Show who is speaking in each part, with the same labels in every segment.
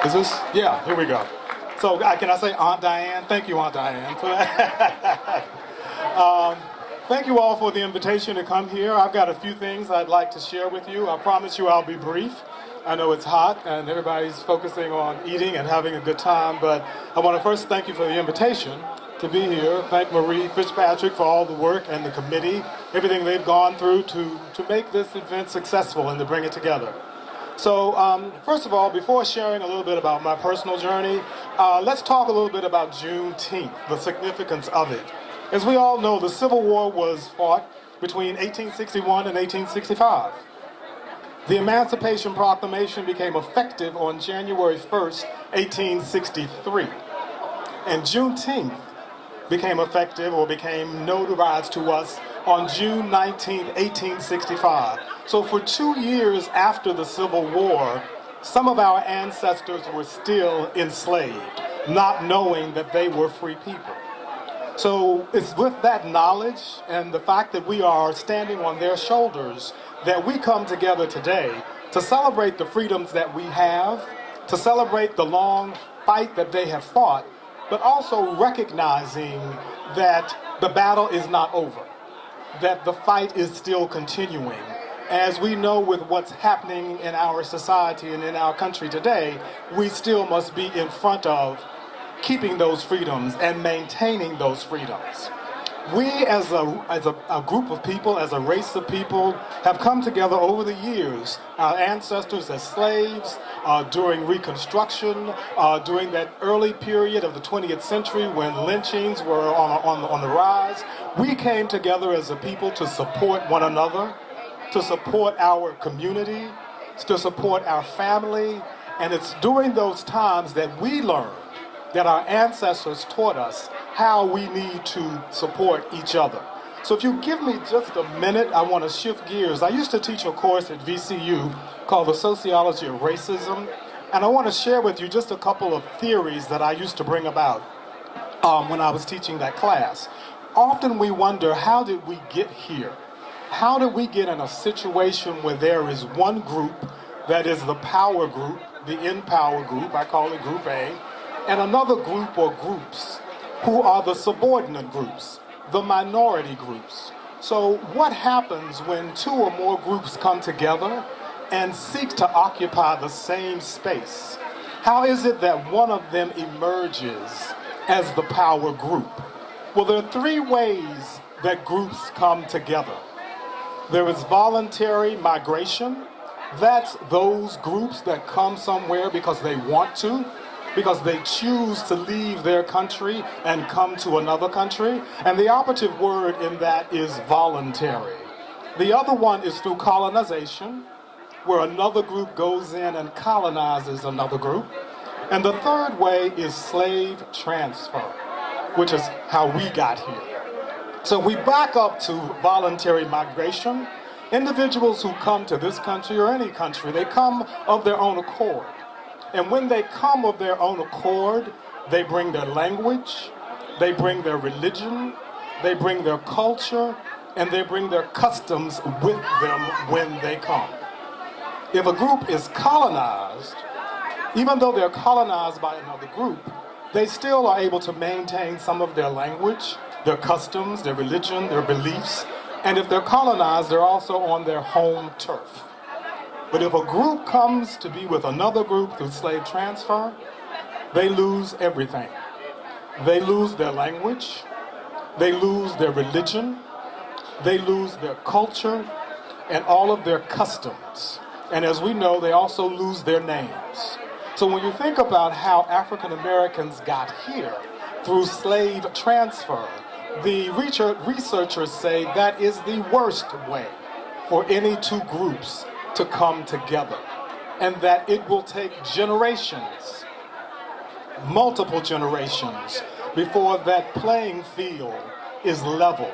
Speaker 1: Is this? Yeah, here we go. So can I say Aunt Diane? Thank you, Aunt Diane, for that. Thank you all for the invitation to come here. I've got a few things I'd like to share with you. I promise you I'll be brief. I know it's hot and everybody's focusing on eating and having a good time, but I want to first thank you for the invitation to be here. Thank Marie Fitzpatrick for all the work and the committee, everything they've gone through to make this event successful and to bring it together. So first of all, before sharing a little bit about my personal journey, let's talk a little bit about Juneteenth, the significance of it. As we all know, the Civil War was fought between 1861 and 1865. The Emancipation Proclamation became effective on January 1st, 1863. And Juneteenth became effective or became notarized to us on June 19th, 1865. So for 2 years after the Civil War, some of our ancestors were still enslaved, not knowing that they were free people. So it's with that knowledge and the fact that we are standing on their shoulders that we come together today to celebrate the freedoms that we have, to celebrate the long fight that they have fought, but also recognizing that the battle is not over, that the fight is still continuing. As we know with what's happening in our society and in our country today, we still must be in front of keeping those freedoms and maintaining those freedoms. We as a group of people, as a race of people, have come together over the years, our ancestors as slaves, during Reconstruction, during that early period of the 20th century when lynchings were on the rise. We came together as a people to support one another, to support our community, to support our family, and it's during those times that we learned, that our ancestors taught us how we need to support each other. So if you give me just a minute, I want to shift gears. I used to teach a course at VCU called the Sociology of Racism, and I want to share with you just a couple of theories that I used to bring about when I was teaching that class. Often we wonder, how did we get here? How did we get in a situation where there is one group that is the power group, the in power group, I call it Group A, and another group or groups who are the subordinate groups, the minority groups. So what happens when two or more groups come together and seek to occupy the same space? How is it that one of them emerges as the power group? Well, there are three ways that groups come together. There is voluntary migration. That's those groups that come somewhere because they want to, because they choose to leave their country and come to another country. And the operative word in that is voluntary. The other one is through colonization, where another group goes in and colonizes another group. And the third way is slave transfer, which is how we got here. So we back up to voluntary migration. Individuals who come to this country or any country, they come of their own accord. And when they come of their own accord, they bring their language, they bring their religion, they bring their culture, and they bring their customs with them when they come. If a group is colonized, even though they're colonized by another group, they still are able to maintain some of their language, their customs, their religion, their beliefs, and if they're colonized, they're also on their home turf. But if a group comes to be with another group through slave transfer, they lose everything. They lose their language, they lose their religion, they lose their culture, and all of their customs. And as we know, they also lose their names. So when you think about how African Americans got here through slave transfer, the researchers say that is the worst way for any two groups to come together, and that it will take generations, multiple generations, before that playing field is level.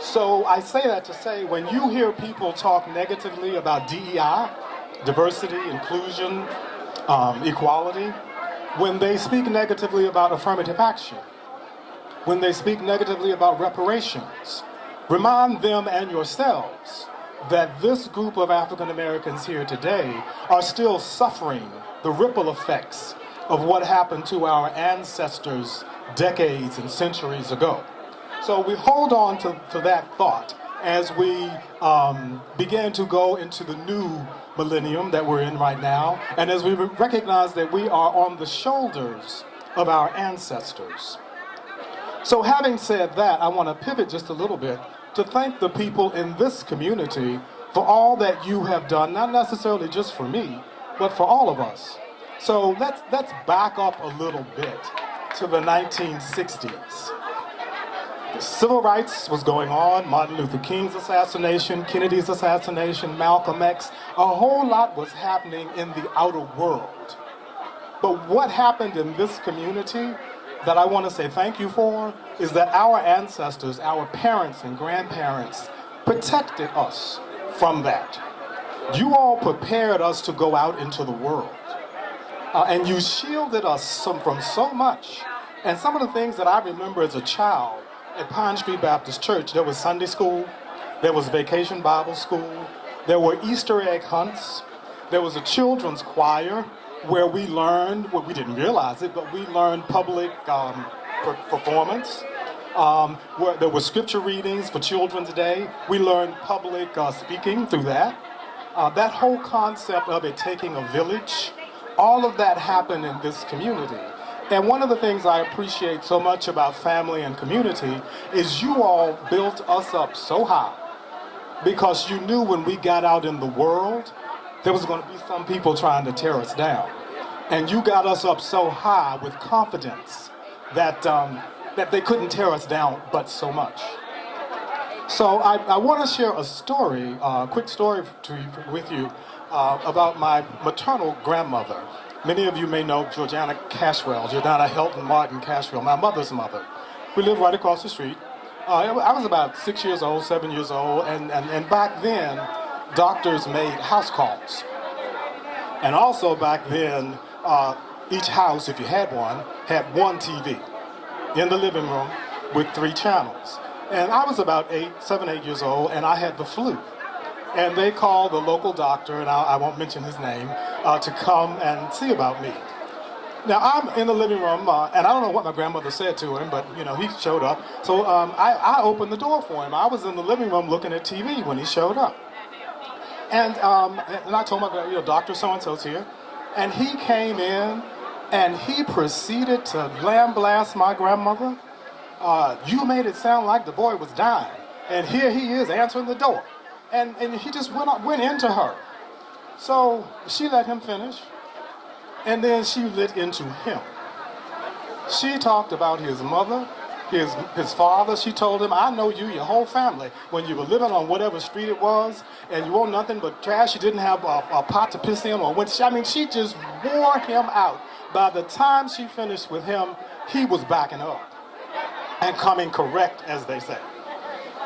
Speaker 1: So I say that to say, when you hear people talk negatively about DEI, diversity, inclusion, equality, when they speak negatively about affirmative action, when they speak negatively about reparations, remind them and yourselves that this group of African Americans here today are still suffering the ripple effects of what happened to our ancestors decades and centuries ago. So we hold on to that thought as we begin to go into the new millennium that we're in right now, and as we recognize that we are on the shoulders of our ancestors. So having said that, I want to pivot just a little bit to thank the people in this community for all that you have done, not necessarily just for me, but for all of us. So let's back up a little bit to the 1960s. Civil rights was going on, Martin Luther King's assassination, Kennedy's assassination, Malcolm X. A whole lot was happening in the outer world. But what happened in this community that I want to say thank you for is that our ancestors, our parents and grandparents protected us from that. You all prepared us to go out into the world. And you shielded us from so much. And some of the things that I remember as a child, at Pine Street Baptist Church, there was Sunday school, there was vacation Bible school, there were Easter egg hunts, there was a children's choir where we learned, well, we didn't realize it, but we learned public performance. Where there were scripture readings for Children's Day. We learned public speaking through that. That whole concept of it taking a village, all of that happened in this community. And one of the things I appreciate so much about family and community is you all built us up so high because you knew when we got out in the world, there was going to be some people trying to tear us down. And you got us up so high with confidence that they couldn't tear us down but so much. So I want to share a story, a quick story with you about my maternal grandmother. Many of you may know Georgiana Helton Martin Cashwell, my mother's mother. We lived right across the street. I was about 6 years old, 7 years old, and back then, doctors made house calls. And also back then, each house, if you had one TV in the living room with 3 channels. And I was about 7, 8 years old, and I had the flu. And they called the local doctor, and I won't mention his name, to come and see about me. Now, I'm in the living room, and I don't know what my grandmother said to him, but, he showed up. So I opened the door for him. I was in the living room looking at TV when he showed up. And I told my grandmother, Dr. So-and-so's here. And he came in, and he proceeded to lambaste my grandmother. You made it sound like the boy was dying. And here he is answering the door. And he just went into her. So she let him finish, and then she lit into him. She talked about his mother, his father. She told him, I know you, your whole family, when you were living on whatever street it was, and you owned nothing but trash, you didn't have a pot to piss in, she just wore him out. By the time she finished with him, he was backing up and coming correct, as they say.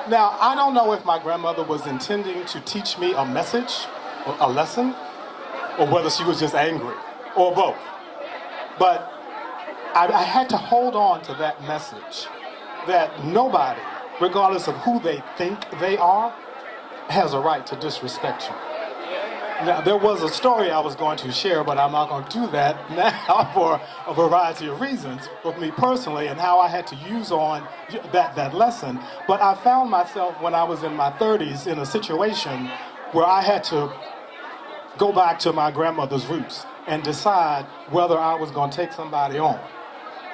Speaker 1: Now, I don't know if my grandmother was intending to teach me a message, or a lesson, or whether she was just angry, or both. But I had to hold on to that message that nobody, regardless of who they think they are, has a right to disrespect you. Now, there was a story I was going to share, but I'm not going to do that now for a variety of reasons with me personally and how I had to use on that lesson. But I found myself when I was in my 30s in a situation where I had to go back to my grandmother's roots and decide whether I was going to take somebody on.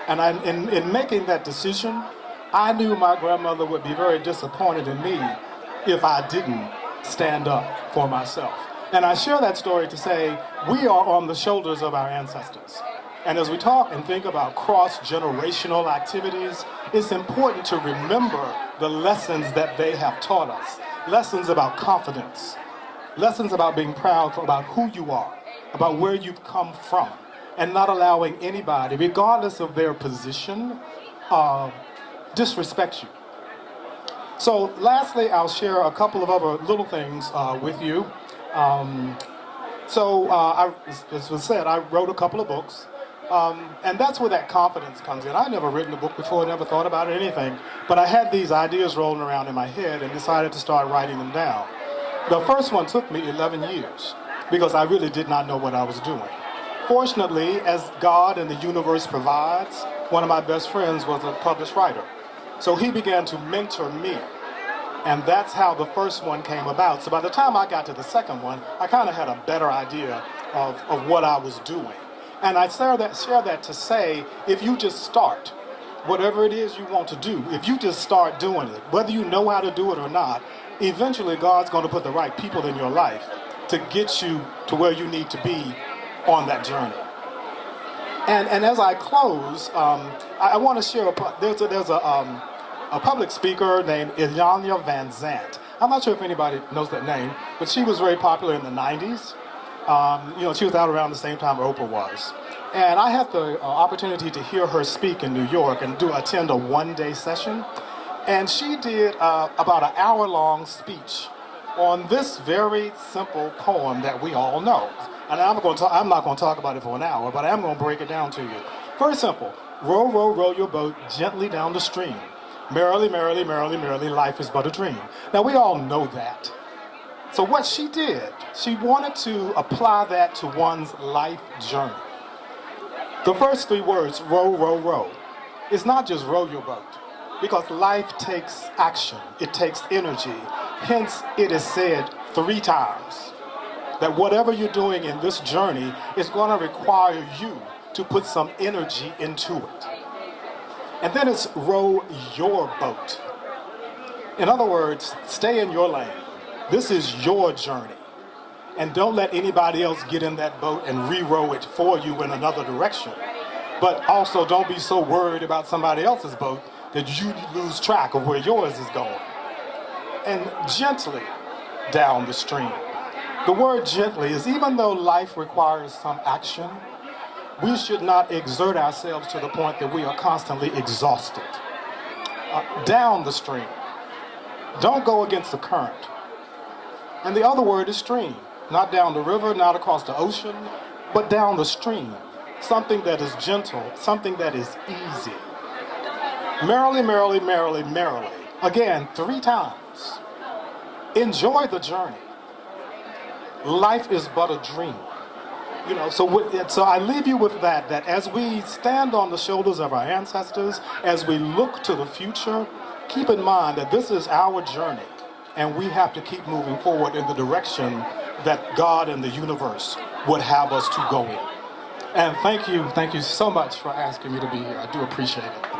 Speaker 1: And in making that decision, I knew my grandmother would be very disappointed in me if I didn't stand up for myself. And I share that story to say we are on the shoulders of our ancestors. And as we talk and think about cross-generational activities, it's important to remember the lessons that they have taught us. Lessons about confidence. Lessons about being proud about who you are, about where you've come from, and not allowing anybody, regardless of their position, disrespect you. So lastly, I'll share a couple of other little things with you. As was said, I wrote a couple of books, and that's where that confidence comes in. I'd never written a book before, never thought about anything, but I had these ideas rolling around in my head and decided to start writing them down. The first one took me 11 years because I really did not know what I was doing. Fortunately, as God and the universe provides, one of my best friends was a published writer. So he began to mentor me. And that's how the first one came about. So by the time I got to the second one, I kind of had a better idea of what I was doing. And I share that to say, if you just start, whatever it is you want to do, if you just start doing it, whether you know how to do it or not, eventually God's going to put the right people in your life to get you to where you need to be on that journey. And as I close, I want to share, there's a public speaker named Iyanla Vanzant. I'm not sure if anybody knows that name, but she was very popular in the 90s. She was out around the same time Oprah was. And I had the opportunity to hear her speak in New York and attend a one-day session. And she did about an hour-long speech on this very simple poem that we all know. And I'm not going to talk about it for an hour, but I am going to break it down to you. Very simple. Row, row, row your boat gently down the stream. Merrily, merrily, merrily, merrily, life is but a dream. Now, we all know that. So what she did, she wanted to apply that to one's life journey. The first three words, row, row, row, it's not just row your boat, because life takes action, it takes energy. Hence, it is said 3 times that whatever you're doing in this journey is going to require you to put some energy into it. And then it's row your boat. In other words, stay in your lane. This is your journey. And don't let anybody else get in that boat and re-row it for you in another direction. But also don't be so worried about somebody else's boat that you lose track of where yours is going. And gently down the stream. The word gently is, even though life requires some action, we should not exert ourselves to the point that we are constantly exhausted. Down the stream. Don't go against the current. And the other word is stream. Not down the river, not across the ocean, but down the stream. Something that is gentle, something that is easy. Merrily, merrily, merrily, merrily. Again, 3 times. Enjoy the journey. Life is but a dream. So I leave you with that as we stand on the shoulders of our ancestors, as we look to the future, keep in mind that this is our journey, and we have to keep moving forward in the direction that God and the universe would have us to go in. And thank you so much for asking me to be here. I do appreciate it.